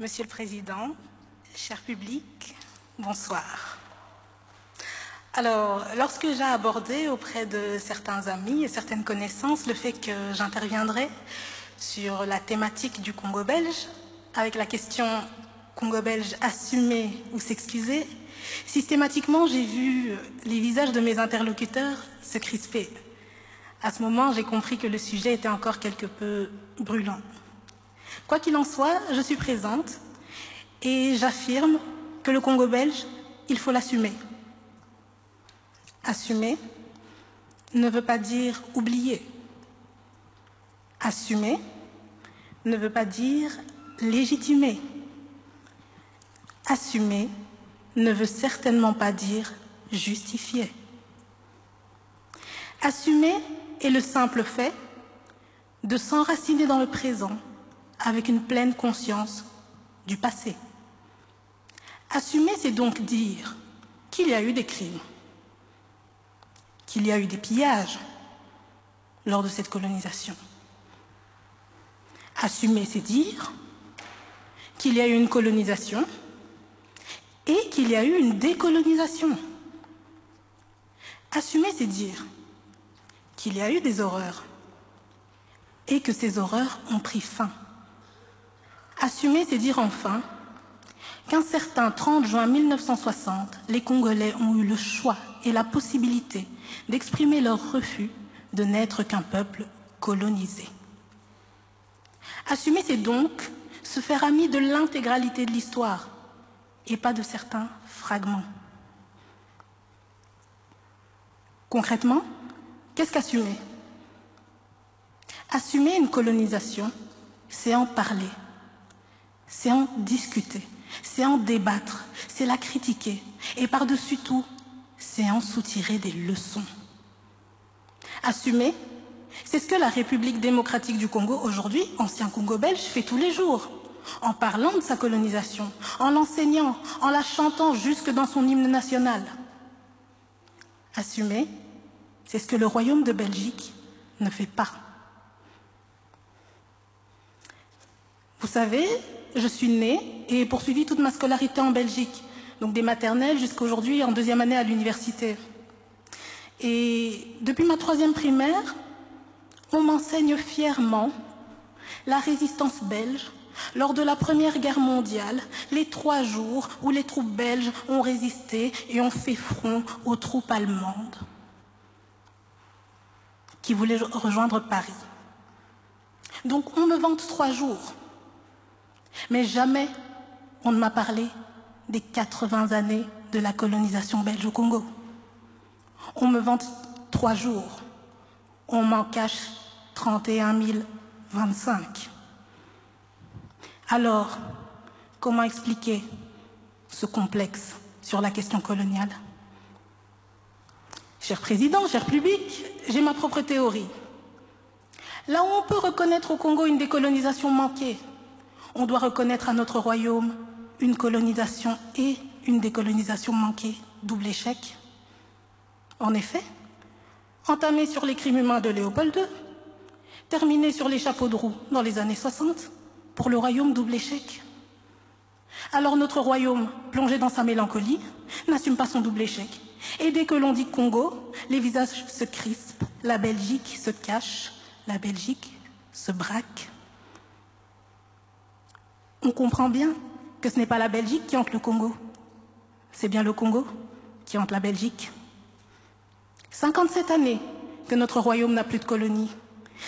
Monsieur le Président, cher public, bonsoir. Alors, lorsque j'ai abordé auprès de certains amis et certaines connaissances le fait que j'interviendrai sur la thématique du Congo belge, avec la question Congo belge assumer ou s'excuser, systématiquement j'ai vu les visages de mes interlocuteurs se crisper. À ce moment, j'ai compris que le sujet était encore quelque peu brûlant. Quoi qu'il en soit, je suis présente et j'affirme que le Congo belge, il faut l'assumer. Assumer ne veut pas dire oublier. Assumer ne veut pas dire légitimer. Assumer ne veut certainement pas dire justifier. Assumer est le simple fait de s'enraciner dans le présent avec une pleine conscience du passé. Assumer, c'est donc dire qu'il y a eu des crimes, qu'il y a eu des pillages lors de cette colonisation. Assumer, c'est dire qu'il y a eu une colonisation et qu'il y a eu une décolonisation. Assumer, c'est dire qu'il y a eu des horreurs et que ces horreurs ont pris fin. Assumer, c'est dire enfin qu'un certain 30 juin 1960, les Congolais ont eu le choix et la possibilité d'exprimer leur refus de n'être qu'un peuple colonisé. Assumer, c'est donc se faire ami de l'intégralité de l'histoire et pas de certains fragments. Concrètement, qu'est-ce qu'assumer? Assumer une colonisation, c'est en parler, c'est en discuter, c'est en débattre, c'est la critiquer et par-dessus tout, c'est en soutirer des leçons. Assumer, c'est ce que la République démocratique du Congo, aujourd'hui, ancien Congo belge, fait tous les jours, en parlant de sa colonisation, en l'enseignant, en la chantant jusque dans son hymne national. Assumer, c'est ce que le Royaume de Belgique ne fait pas. Vous savez, je suis née et ai poursuivi toute ma scolarité en Belgique, donc des maternelles jusqu'à aujourd'hui en deuxième année à l'université. Et depuis ma troisième primaire, on m'enseigne fièrement la résistance belge lors de la Première Guerre mondiale, les 3 jours où les troupes belges ont résisté et ont fait front aux troupes allemandes qui voulaient rejoindre Paris. Donc on me vante 3 jours. Mais jamais on ne m'a parlé des 80 années de la colonisation belge au Congo. On me vante 3 jours. On m'en cache 31 025. Alors, comment expliquer ce complexe sur la question coloniale? Cher Président, cher public, j'ai ma propre théorie. Là où on peut reconnaître au Congo une décolonisation manquée, on doit reconnaître à notre royaume une colonisation et une décolonisation manquée, double échec. En effet, entamé sur les crimes humains de Léopold II, terminé sur les chapeaux de roue dans les années 60, pour le royaume double échec. Alors notre royaume, plongé dans sa mélancolie, n'assume pas son double échec. Et dès que l'on dit Congo, les visages se crispent, la Belgique se cache, la Belgique se braque. On comprend bien que ce n'est pas la Belgique qui hante le Congo, c'est bien le Congo qui hante la Belgique. 57 années que notre royaume n'a plus de colonie,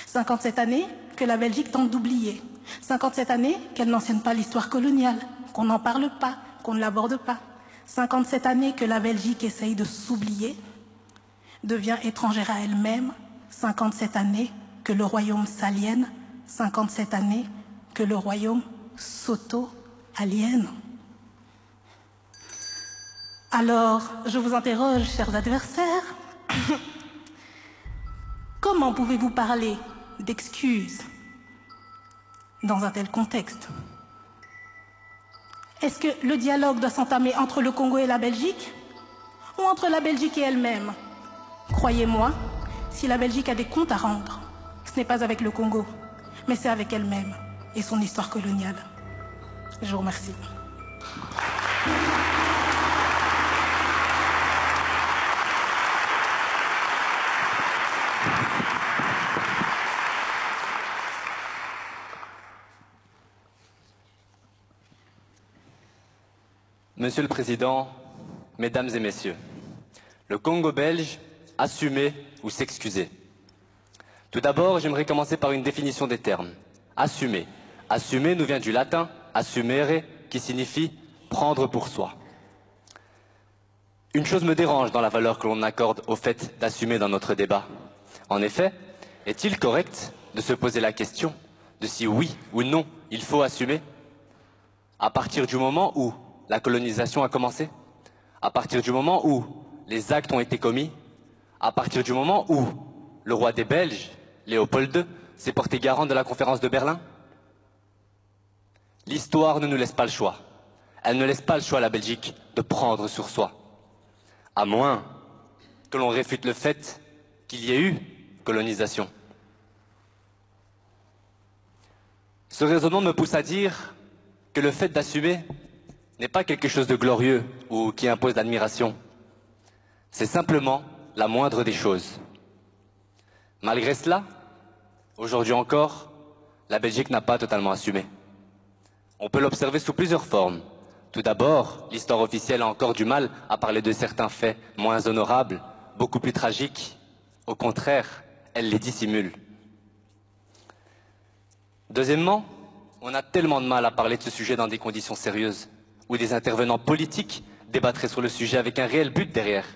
57 années que la Belgique tente d'oublier, 57 années qu'elle n'enseigne pas l'histoire coloniale, qu'on n'en parle pas, qu'on ne l'aborde pas, 57 années que la Belgique essaye de s'oublier, devient étrangère à elle-même, 57 années que le royaume s'aliène, 57 années que le royaume s'auto-aliène. Alors, je vous interroge, chers adversaires, comment pouvez-vous parler d'excuses dans un tel contexte? Est-ce que le dialogue doit s'entamer entre le Congo et la Belgique ou entre la Belgique et elle-même? Croyez-moi, si la Belgique a des comptes à rendre, ce n'est pas avec le Congo, mais c'est avec elle-même et son histoire coloniale. Je vous remercie. Monsieur le Président, Mesdames et Messieurs, le Congo belge, assumer ou s'excuser. Tout d'abord, j'aimerais commencer par une définition des termes. Assumer. Assumer nous vient du latin assumere, qui signifie prendre pour soi. Une chose me dérange dans la valeur que l'on accorde au fait d'assumer dans notre débat. En effet, est-il correct de se poser la question de si oui ou non il faut assumer à partir du moment où la colonisation a commencé, à partir du moment où les actes ont été commis, à partir du moment où le roi des Belges, Léopold II, s'est porté garant de la conférence de Berlin? L'histoire ne nous laisse pas le choix. Elle ne laisse pas le choix à la Belgique de prendre sur soi. À moins que l'on réfute le fait qu'il y ait eu colonisation. Ce raisonnement me pousse à dire que le fait d'assumer n'est pas quelque chose de glorieux ou qui impose l'admiration. C'est simplement la moindre des choses. Malgré cela, aujourd'hui encore, la Belgique n'a pas totalement assumé. On peut l'observer sous plusieurs formes. Tout d'abord, l'histoire officielle a encore du mal à parler de certains faits moins honorables, beaucoup plus tragiques. Au contraire, elle les dissimule. Deuxièmement, on a tellement de mal à parler de ce sujet dans des conditions sérieuses, où des intervenants politiques débattraient sur le sujet avec un réel but derrière.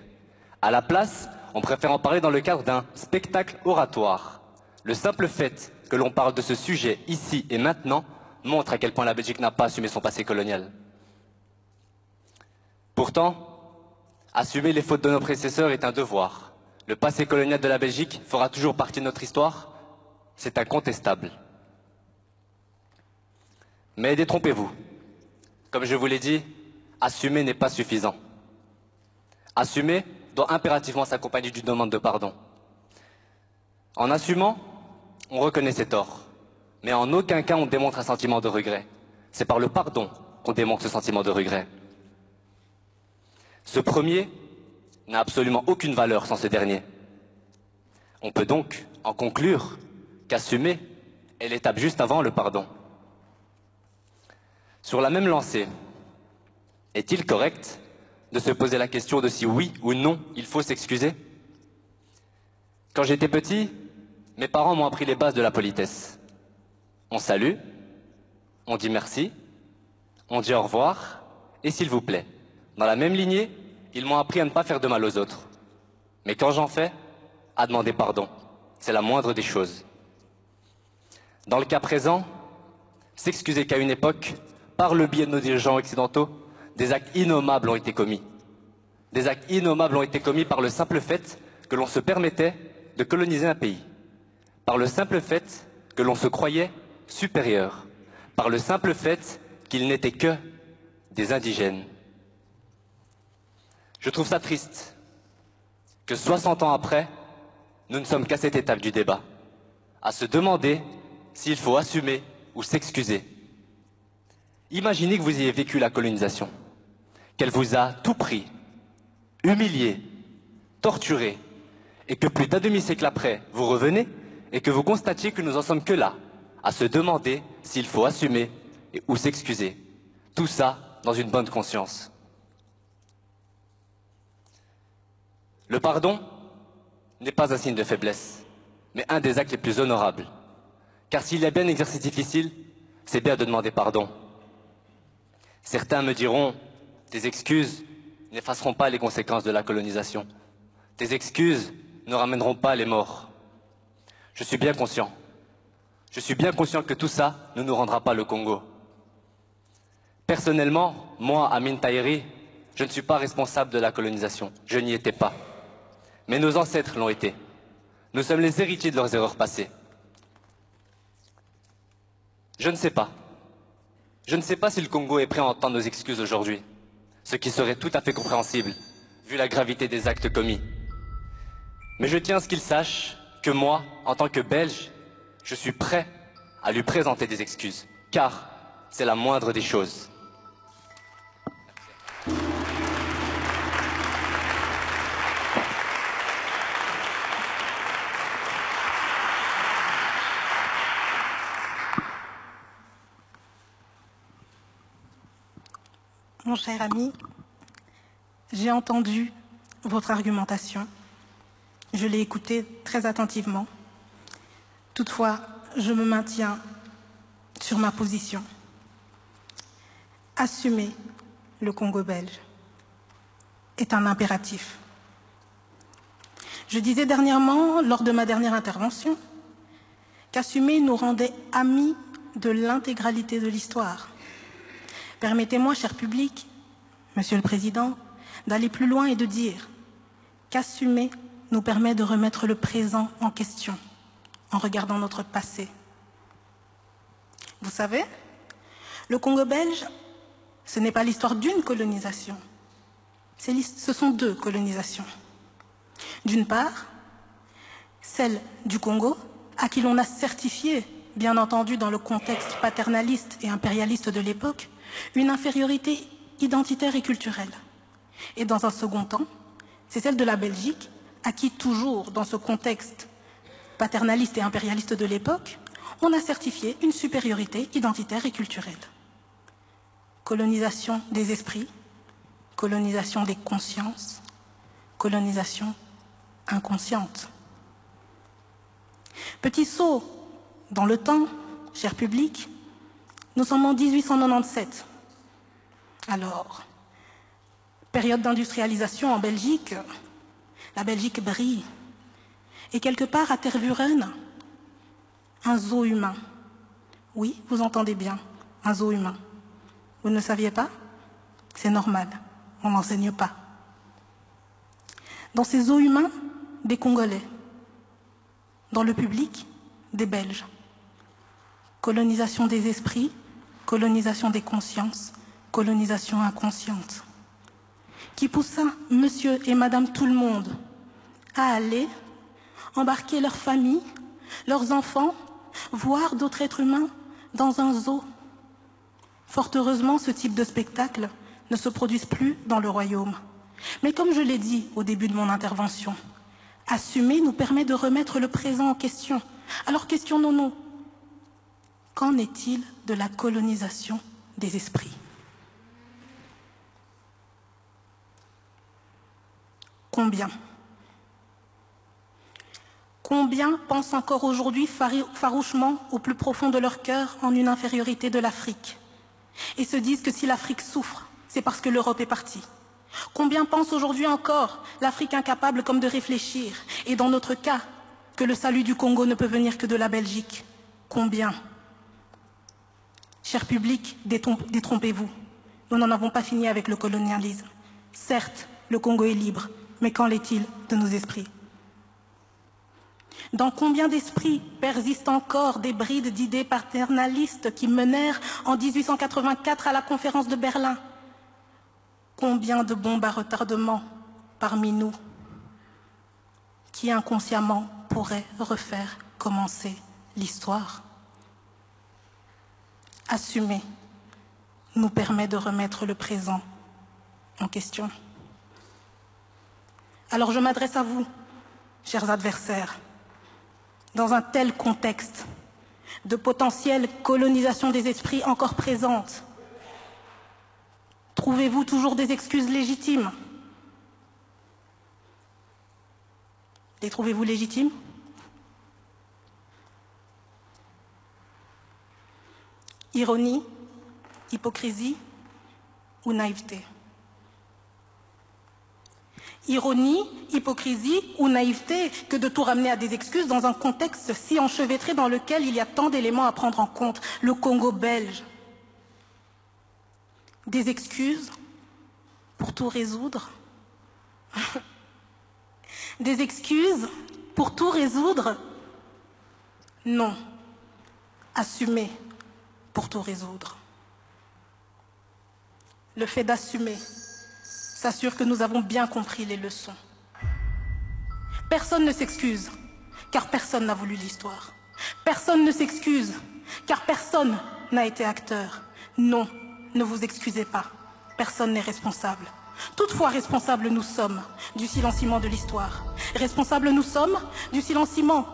À la place, on préfère en parler dans le cadre d'un spectacle oratoire. Le simple fait que l'on parle de ce sujet ici et maintenant montre à quel point la Belgique n'a pas assumé son passé colonial. Pourtant, assumer les fautes de nos prédécesseurs est un devoir. Le passé colonial de la Belgique fera toujours partie de notre histoire. C'est incontestable. Mais détrompez-vous. Comme je vous l'ai dit, assumer n'est pas suffisant. Assumer doit impérativement s'accompagner d'une demande de pardon. En assumant, on reconnaît ses torts, mais en aucun cas on démontre un sentiment de regret. C'est par le pardon qu'on démontre ce sentiment de regret. Ce premier n'a absolument aucune valeur sans ce dernier. On peut donc en conclure qu'assumer est l'étape juste avant le pardon. Sur la même lancée, est-il correct de se poser la question de si oui ou non il faut s'excuser? Quand j'étais petit, mes parents m'ont appris les bases de la politesse. On salue, on dit merci, on dit au revoir et s'il vous plaît. Dans la même lignée, ils m'ont appris à ne pas faire de mal aux autres. Mais quand j'en fais, à demander pardon. C'est la moindre des choses. Dans le cas présent, s'excuser qu'à une époque, par le biais de nos dirigeants occidentaux, des actes innommables ont été commis. Des actes innommables ont été commis par le simple fait que l'on se permettait de coloniser un pays. Par le simple fait que l'on se croyait supérieur. Par le simple fait qu'ils n'étaient que des indigènes. Je trouve ça triste que 60 ans après, nous ne sommes qu'à cette étape du débat, à se demander s'il faut assumer ou s'excuser. Imaginez que vous ayez vécu la colonisation, qu'elle vous a tout pris, humilié, torturé, et que plus d'un demi-siècle après, vous revenez et que vous constatiez que nous en sommes que là, à se demander s'il faut assumer ou s'excuser. Tout ça dans une bonne conscience. Le pardon n'est pas un signe de faiblesse, mais un des actes les plus honorables. Car s'il y a bien un exercice difficile, c'est bien de demander pardon. Certains me diront, tes excuses n'effaceront pas les conséquences de la colonisation. Tes excuses ne ramèneront pas les morts. Je suis bien conscient. Je suis bien conscient que tout ça ne nous rendra pas le Congo. Personnellement, moi, Amin Tahiri, je ne suis pas responsable de la colonisation. Je n'y étais pas. Mais nos ancêtres l'ont été. Nous sommes les héritiers de leurs erreurs passées. Je ne sais pas. Je ne sais pas si le Congo est prêt à entendre nos excuses aujourd'hui, ce qui serait tout à fait compréhensible, vu la gravité des actes commis. Mais je tiens à ce qu'il sache que moi, en tant que Belge, je suis prêt à lui présenter des excuses, car c'est la moindre des choses. Mon cher ami, j'ai entendu votre argumentation. Je l'ai écoutée très attentivement. Toutefois, je me maintiens sur ma position. Assumer le Congo belge est un impératif. Je disais dernièrement, lors de ma dernière intervention, qu'assumer nous rendait amis de l'intégralité de l'histoire. Permettez-moi, cher public, Monsieur le Président, d'aller plus loin et de dire qu'assumer nous permet de remettre le présent en question en regardant notre passé. Vous savez, le Congo belge, ce n'est pas l'histoire d'une colonisation, ce sont deux colonisations. D'une part, celle du Congo, à qui l'on a certifié, bien entendu dans le contexte paternaliste et impérialiste de l'époque, une infériorité identitaire et culturelle. Et dans un second temps, c'est celle de la Belgique, à qui toujours, dans ce contexte paternaliste et impérialiste de l'époque, on a certifié une supériorité identitaire et culturelle. Colonisation des esprits, colonisation des consciences, colonisation inconsciente. Petit saut dans le temps, cher public, nous sommes en 1897. Alors, période d'industrialisation en Belgique, la Belgique brille. Et quelque part à Tervuren, un zoo humain. Oui, vous entendez bien, un zoo humain. Vous ne le saviez pas? C'est normal, on n'enseigne pas. Dans ces zoos humains, des Congolais. Dans le public, des Belges. Colonisation des esprits, colonisation des consciences, colonisation inconsciente. Qui poussa monsieur et madame tout le monde à aller embarquer leurs familles, leurs enfants, voir d'autres êtres humains dans un zoo. Fort heureusement, ce type de spectacle ne se produise plus dans le royaume. Mais comme je l'ai dit au début de mon intervention, assumer nous permet de remettre le présent en question. Alors questionnons-nous, qu'en est-il de la colonisation des esprits? Combien pensent encore aujourd'hui farouchement au plus profond de leur cœur en une infériorité de l'Afrique et se disent que si l'Afrique souffre, c'est parce que l'Europe est partie? Combien pensent aujourd'hui encore l'Afrique incapable comme de réfléchir et dans notre cas, que le salut du Congo ne peut venir que de la Belgique? Combien? Cher public, détrompez-vous. Nous n'en avons pas fini avec le colonialisme. Certes, le Congo est libre, mais qu'en est-il de nos esprits? Dans combien d'esprits persistent encore des brides d'idées paternalistes qui menèrent en 1884 à la conférence de Berlin? Combien de bombes à retardement parmi nous qui inconsciemment pourraient refaire commencer l'histoire? Assumer nous permet de remettre le présent en question. Alors je m'adresse à vous, chers adversaires. Dans un tel contexte de potentielle colonisation des esprits encore présente, trouvez-vous toujours des excuses légitimes? Les trouvez-vous légitimes? Ironie, hypocrisie ou naïveté? Ironie, hypocrisie ou naïveté que de tout ramener à des excuses dans un contexte si enchevêtré dans lequel il y a tant d'éléments à prendre en compte, le Congo belge. Des excuses pour tout résoudre? Des excuses pour tout résoudre? Non. Assumer pour tout résoudre. Le fait d'assumer s'assure que nous avons bien compris les leçons. Personne ne s'excuse, car personne n'a voulu l'histoire. Personne ne s'excuse, car personne n'a été acteur. Non, ne vous excusez pas. Personne n'est responsable. Toutefois, responsables nous sommes du silenciement de l'histoire. Responsables nous sommes du silenciement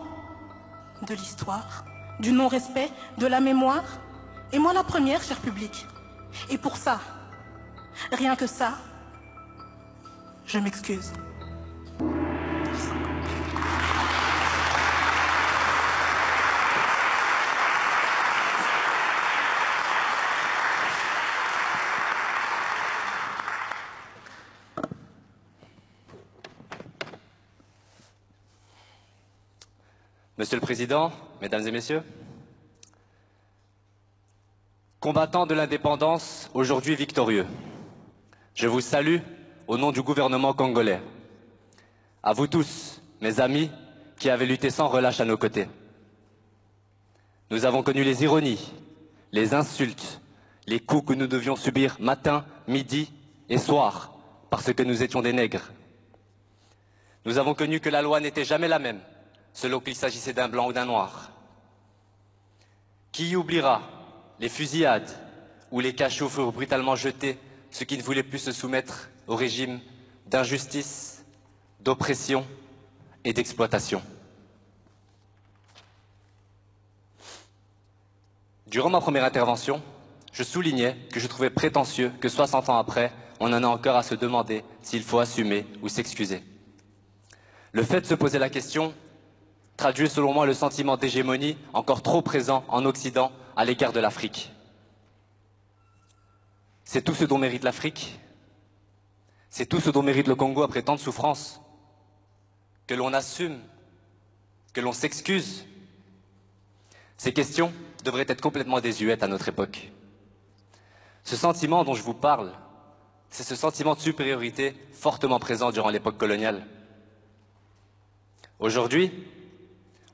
de l'histoire, du non-respect, de la mémoire. Et moi la première, cher public. Et pour ça, rien que ça, je m'excuse. Monsieur le Président, Mesdames et Messieurs, combattants de l'indépendance, aujourd'hui victorieux, je vous salue au nom du gouvernement congolais. À vous tous, mes amis, qui avez lutté sans relâche à nos côtés. Nous avons connu les ironies, les insultes, les coups que nous devions subir matin, midi et soir, parce que nous étions des nègres. Nous avons connu que la loi n'était jamais la même, selon qu'il s'agissait d'un blanc ou d'un noir. Qui oubliera les fusillades ou les cachots furent brutalement jetés, ceux qui ne voulaient plus se soumettre au régime d'injustice, d'oppression et d'exploitation. Durant ma première intervention, je soulignais que je trouvais prétentieux que 60 ans après, on en a encore à se demander s'il faut assumer ou s'excuser. Le fait de se poser la question traduit selon moi le sentiment d'hégémonie encore trop présent en Occident à l'égard de l'Afrique. C'est tout ce dont mérite l'Afrique, c'est tout ce dont mérite le Congo après tant de souffrances, que l'on assume, que l'on s'excuse. Ces questions devraient être complètement désuètes à notre époque. Ce sentiment dont je vous parle, c'est ce sentiment de supériorité fortement présent durant l'époque coloniale. Aujourd'hui,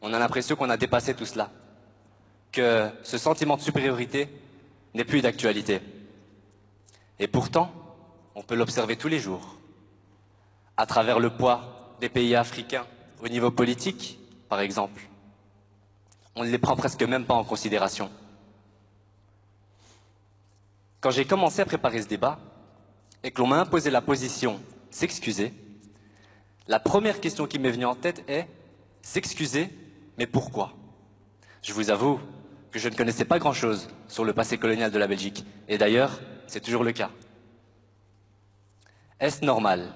on a l'impression qu'on a dépassé tout cela, que ce sentiment de supériorité n'est plus d'actualité. Et pourtant, on peut l'observer tous les jours, à travers le poids des pays africains au niveau politique, par exemple. On ne les prend presque même pas en considération. Quand j'ai commencé à préparer ce débat, et que l'on m'a imposé la position « s'excuser », la première question qui m'est venue en tête est « s'excuser, mais pourquoi ?» Je vous avoue que je ne connaissais pas grand-chose sur le passé colonial de la Belgique, et d'ailleurs, c'est toujours le cas. Est-ce normal?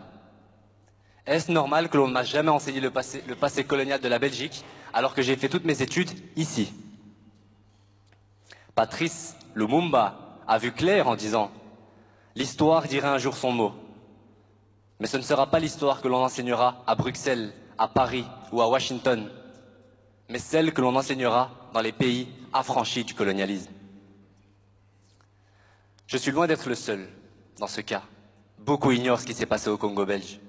Est-ce normal que l'on ne m'a jamais enseigné le passé colonial de la Belgique, alors que j'ai fait toutes mes études ici? Patrice Lumumba a vu clair en disant « L'histoire dira un jour son mot ». Mais ce ne sera pas l'histoire que l'on enseignera à Bruxelles, à Paris ou à Washington, mais celle que l'on enseignera dans les pays affranchis du colonialisme. Je suis loin d'être le seul dans ce cas. Beaucoup ignorent ce qui s'est passé au Congo belge.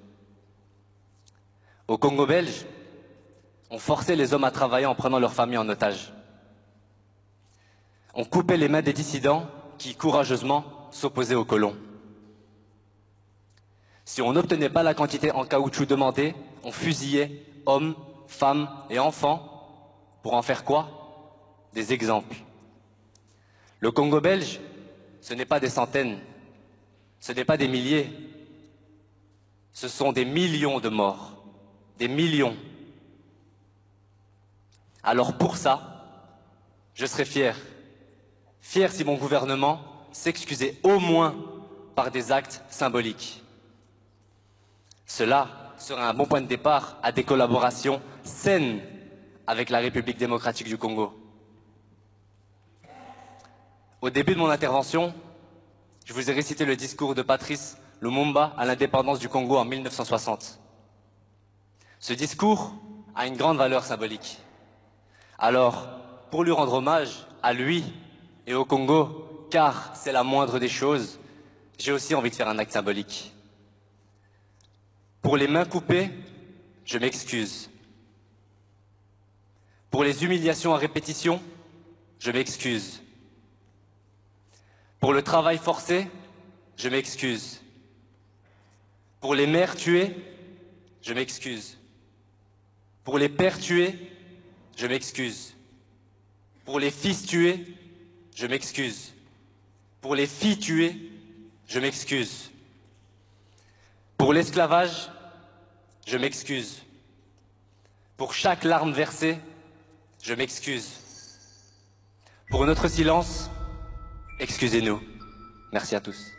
Au Congo belge, on forçait les hommes à travailler en prenant leurs familles en otage. On coupait les mains des dissidents qui, courageusement, s'opposaient aux colons. Si on n'obtenait pas la quantité en caoutchouc demandée, on fusillait hommes, femmes et enfants. Pour en faire quoi? Des exemples. Le Congo belge, ce n'est pas des centaines, ce n'est pas des milliers, ce sont des millions de morts, des millions. Alors pour ça, je serais fier si mon gouvernement s'excusait au moins par des actes symboliques. Cela serait un bon point de départ à des collaborations saines avec la République démocratique du Congo. Au début de mon intervention, je vous ai récité le discours de Patrice Lumumba à l'indépendance du Congo en 1960. Ce discours a une grande valeur symbolique. Alors, pour lui rendre hommage à lui et au Congo, car c'est la moindre des choses, j'ai aussi envie de faire un acte symbolique. Pour les mains coupées, je m'excuse. Pour les humiliations à répétition, je m'excuse. Pour le travail forcé, je m'excuse. Pour les mères tuées, je m'excuse. Pour les pères tués, je m'excuse. Pour les fils tués, je m'excuse. Pour les filles tuées, je m'excuse. Pour l'esclavage, je m'excuse. Pour chaque larme versée, je m'excuse. Pour notre silence, excusez-nous. Merci à tous.